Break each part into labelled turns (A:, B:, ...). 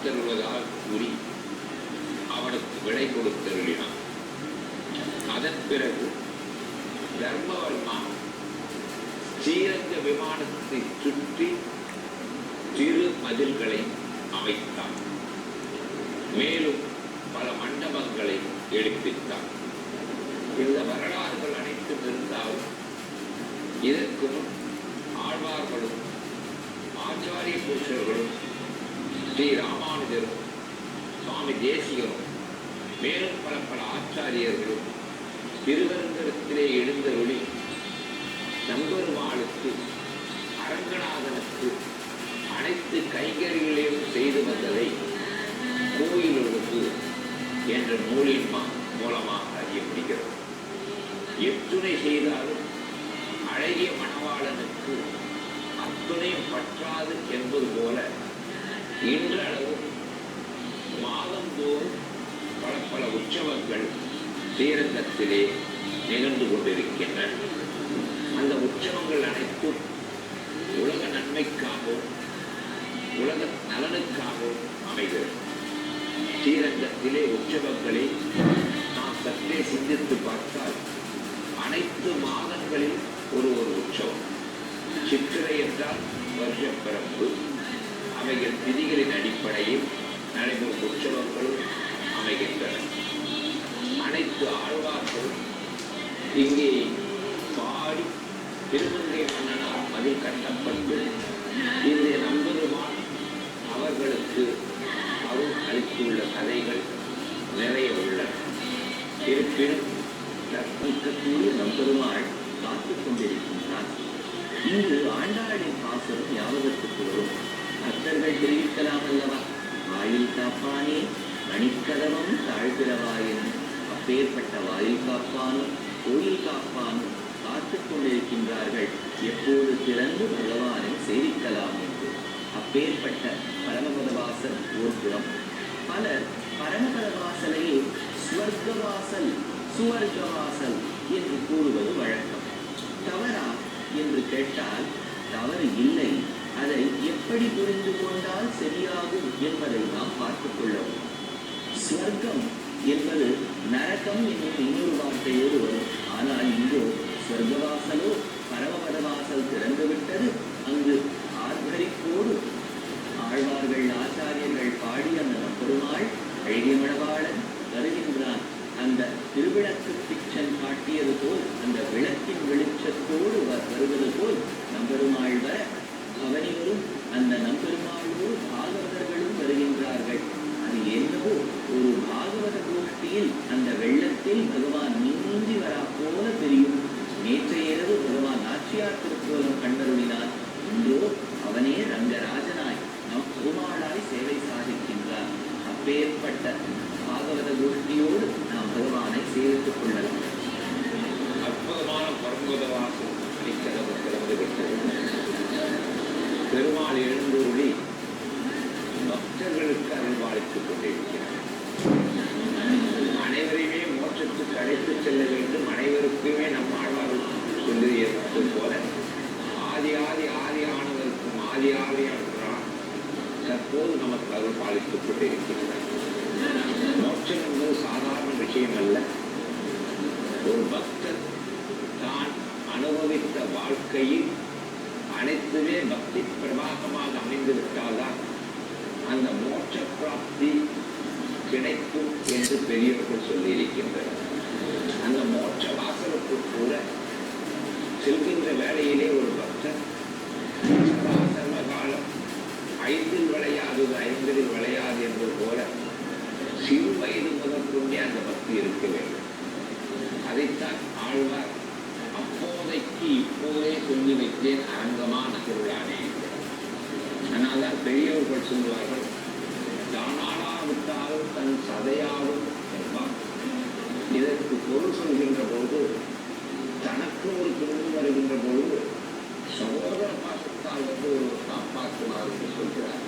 A: காத்தருவதால் கூறி அவனுக்கு விடை கொடுத்தருளினான். அதன் பிறகு தர்மவர்மா ஸ்ரீரங்க விமானத்தை சுற்றி சிறு மதில்களை அமைத்தான். மேலும் பல மண்டபங்களை எழுப்பித்தான். இந்த வரலாறுகள் அனைத்தும் இருந்தாலும் இதற்கு முன் ஆழ்வார்களும் ஆச்சாரிய புருஷர்களும் ஸ்ரீ ராமானுஜரும் சுவாமி தேசிகரும் மேலும் பல பல ஆச்சாரியர்களும் திருவரங்கத்திலே எழுந்தருளி நம்பெருமாளுக்கு அரங்கநாதனுக்கு அனைத்து கைகறிகளையும் செய்து வந்ததை கோயிலொழுங்கு என்ற நூலின் மூலமாக அறிய முடிகிறது. எத்துணை செய்தாலும் அழகிய மணவாளனுக்கு அத்துணையும் பற்றாது என்பது போல இன்றளவு மாதந்தோறும் பல பல உற்சவங்கள் ஸ்ரீரங்கத்திலே நிகழ்ந்து கொண்டிருக்கின்றன. அந்த உற்சவங்கள் அனைத்தும் உலக நன்மைக்காகவும் உலக நலனுக்காகவும் அமைகிறது. ஸ்ரீரங்கத்திலே உற்சவங்களை நாம் சற்றே சிந்தித்து பார்த்தால் அனைத்து மாதங்களில் ஒரு உற்சவம். சித்திரை என்றால் வருஷ பிறப்பு. அவைகள் திதிகளின் அடிப்படையில் நடைபெறும் உற்சவங்களும் அமைகின்றன. அனைத்து ஆழ்வார்களும் இங்கே பாடி திருமங்கை மன்னனால் மதில் கட்டப்பட்டு இந்த நம்பெருமான் அவர்களுக்கு அருள் அளித்துள்ள கதைகள் நிறைய உள்ளன. இருப்பினும்
B: இருக்கக்கூடிய நம்பெருமாள் காத்துக் கொண்டிருக்கின்றான். இங்கு ஆண்டாளின் பாசனம் ஞாபகத்துக்கு வரும். பக்தர்கள் தெரிவிக்கலாம் அல்லவா, வாயில் காப்பானே மணிக்கதவம் தாழ்கிறவாயினும். அப்பேற்பட்ட வாயில் காப்பானும் கோயில் காப்பானும் காத்துக் கொண்டிருக்கின்றார்கள், எப்போது திறந்து பகவானை சேவிக்கலாம் என்று. அப்பேற்பட்ட பரமபதவாசல் ஓர்புறம். பலர் பரமபதவாசலையே ஸ்வர்க்கவாசல் சுவர்க்கவாசல் என்று கூறுவது வழக்கம். தவறா என்று கேட்டால் தவறு இல்லை. அதை எப்படி புரிந்து கொண்டால் சரியாகும் என்பதை நாம் பார்த்துக் கொள்ளவும். ஸ்வர்க்கம் என்பது நரகம் என்னும் இன்னொரு வார்த்தையோடு வரும். ஆனால் இங்கோ ஸ்வர்க்கவாசலோ பரமபதவாசல் திறந்துவிட்டது. அங்கு ஆர்ப்பரிப்போடு ஆழ்வார்கள் ஆச்சாரியர்கள் பாடி அந்த நம்பெருமாள் அழகிய மணவாளன் வருகின்றான். அந்த திருவிளக்கு பிச்சன் காட்டியது போல் அந்த விளக்கின் வெளிச்சத்தோடு வருவது போல் நம்பெருமாள் வர அவனிவரும் அந்த நம்பெருமாளோடு பாகவதர்களும் வருகின்றார்கள். அது என்னவோ ஒரு பாகவத கோஷ்டியில் அந்த வெள்ளத்தில் பகவான் நீந்தி வரா போல தெரியும். நேற்றைய இரவு பகவான் நாச்சியார் திருக்கோலம் கண்டருளினார். இன்றோ அவனே ரங்கராஜனாய் நம் பெருமாளாய் சேவை சாதிக்கின்றார். அப்பேற்பட்ட பாகவத கோஷ்டியோடு நாம் பகவானை சேவித்துக் கொள்ளலாம்.
A: அற்புதமான பரம்பதவாசம் அணிக்கதவு திறந்து விட்டது. பெருமாள் எழுந்தருளி பக்தர்களுக்கு அருள்பாலித்துக் கொண்டிருக்கிறார். அனைவரையுமே மோட்சத்துக்கு அழைத்துச் செல்ல வேண்டும். அனைவருக்குமே நம் ஆழ்வார்கள் சொல்லியது போல ஆதி ஆதி ஆதி ஆனதற்கும் ஆதி ஆதியானான் தற்போது நமக்கு அருள் பாலித்துக் கொண்டிருக்கிறார். மோட்சம் என்பது சாதாரண விஷயம் அல்ல. ஒரு பக்தர் தான் அனுபவித்த வாழ்க்கையில் அனைத்துமே பக்தி பிரவாகமாக அமைந்து விட்டால்தான் அந்த மோட்ச பிராப்தி கிடைக்கும் என்று பெரியவர்கள் சொல்லியிருக்கின்றனர். அந்த மோட்ச வாசலுக்கு கூட செல்கின்ற வேளையிலே ஒரு பக்தர் சர்வ காலம் 5 விளையாது 50 விளையாது என்பது போல சிறு வயது முதற்கொண்டே அந்த பக்தி இருக்க வேண்டும். அதைத்தான் ஆழ்வார் அப்போதைக்கு இப்போதே சொல்லி வைத்தேன் அரங்கமா நகருளானே. அதனால்தான் பெரியவர்கள் சொல்வார்கள், தானாளாவிட்டாலும் தன் சதையாலும் என்பார். இதற்கு பொருள் சொல்கின்ற போது தனக்கு ஒரு துன்பு வருகின்ற பொழுது சகோதர பாசத்தால் ஒரு காப்பாற்றுவார் என்று சொல்கிறார்.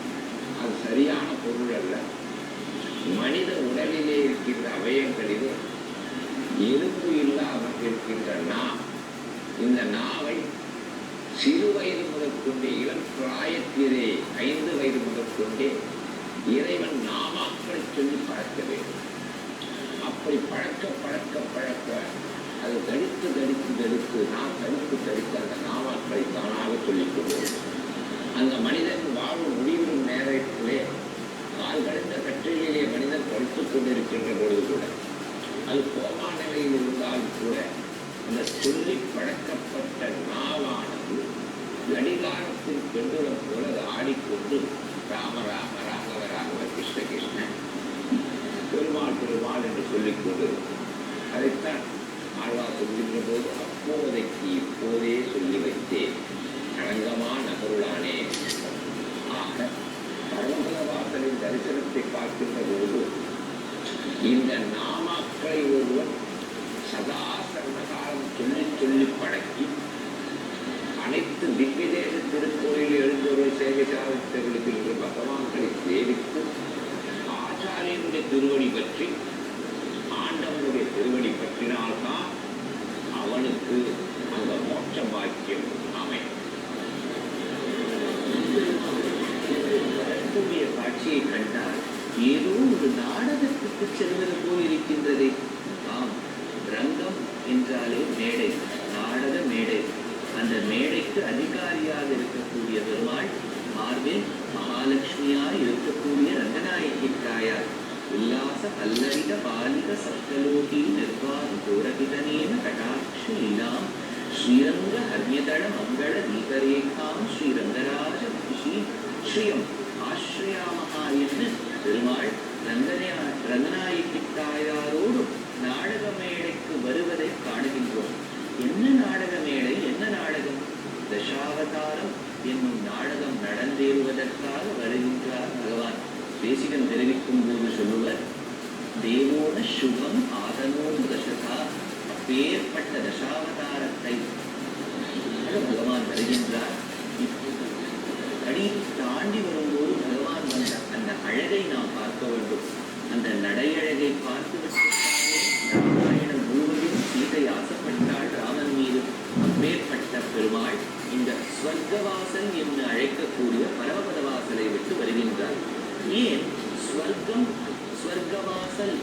A: அது சரியான பொருள் அல்ல. மனித உடலிலே இருக்கின்ற அவயங்களிலே எலும்பு இல்லாமல் இருக்கின்ற நாவ், இந்த நாவை சிறு வயது முதற்கொண்டே இளம் பிராயத்திலே 5 வயது முதற்கொண்டே இறைவன் நாமாக்களை சொல்லி பழக்க வேண்டும். அப்படி பழக்க பழக்க பழக்க அது தடித்து தடித்து தடித்து நான் தடித்து தடித்து அந்த நாமாக்களை தானாக சொல்லிக் கொள்வோம். அந்த மனிதன் வாழ்வு முடிவிடும் நேரத்திலே கால் கடைந்த கற்றையிலே மனிதன் படுத்துக் கொண்டிருக்கின்ற பொழுது கூட அது கோமா நிலையில் இருந்தாலும் கூட அந்த சொல்லி பழக்கப்பட்ட நாவானது கடிகாரத்தின் பெண்டுலம் போல அது ஆடிக்கொண்டு ராம ராம ராகவ ராகவ கிருஷ்ண கிருஷ்ண பெருமாள் பெருமாள் என்று சொல்லிக் கொண்டிருக்கும். அதைத்தான் ஆழ்வார் சொல்கின்ற போது அப்போதைக்கு இப்போதே சொல்லி வைத்தேன் களங்கமா நகருளானே. ஆக பரமபத வாசலின் தரிசனத்தை பார்க்கின்ற போது இந்த நாமாக்களை ஒருவன் சதா சர்வகாலம் சொல்லி சொல்லி பழக்கி அனைத்து திவ்யதேச திருக்கோயில் எழுந்தவர்கள் சேவை சாதித்தவர்களுக்கு பகவான்களை சேவித்து ஆச்சாரியனுடைய திருவடி பற்றி ஆண்டவனுடைய திருவடி பற்றினால்தான் அவனுக்கு அந்த மோட்ச பாக்கியம் அமையும்.
B: வரக்கூடிய காட்சியை கண்டால் ஏதோ ஒரு நாடகத்துக்கு செல்வது போல் இருக்கின்றதே. ஆம், ரங்கம் என்றாலே மேடை, நாடக மேடை. அந்த மேடைக்கு அதிகாரியாக இருக்கக்கூடிய பெருமாள், மார்பில் மகாலட்சுமியாய் இருக்கக்கூடிய ரங்கநாயகி தாயார், உல்லாச பல்லவித பாலிக சப்தலோகி நிர்வாண கோரகிதனேன கடாட்ச லீலாம் ஸ்ரீரங்க ஹர்யதள மங்கள தீபரேகாம் ஸ்ரீரங்கராஜ மகிஷி ஸ்ரீயம் ஆஸ்ரயாமஹா என்று பெருமாள் ரங்கநாயகி தாயாரோடு நாடக மேடைக்கு வருவதை காணுகின்றோம். என்ன நாடக மேடை, என்ன நாடகம்? தசாவதாரம் என்னும் நாடகம் நடந்தேறுவதற்காக வருகின்றார் பகவான். தேசிகன் தெரிவிக்கும் போது சொல்லுவர், தேவோன சுகம் ஆதனோடு தசகா. அப்பேற்பட்ட தசாவதாரத்தை பகவான் வருகின்றார். அடி தாண்டி வரும்போது பகவான் வந்த அந்த அழகை நாம் பார்க்க வேண்டும். அந்த நடையழகை பார்த்து ராமாயணம் முழுவதும் சீதை ஆசைப்பட்டாள் ராமன் மீது. அப்பேற்பட்ட பெருமாள் இந்த ஸ்வர்கவாசல் என்று அழைக்கக்கூடிய பரமபத வாசலை விட்டு வருகின்றார். ஏன் ஸ்வர்க்கம் ஸ்வர்கவாசல்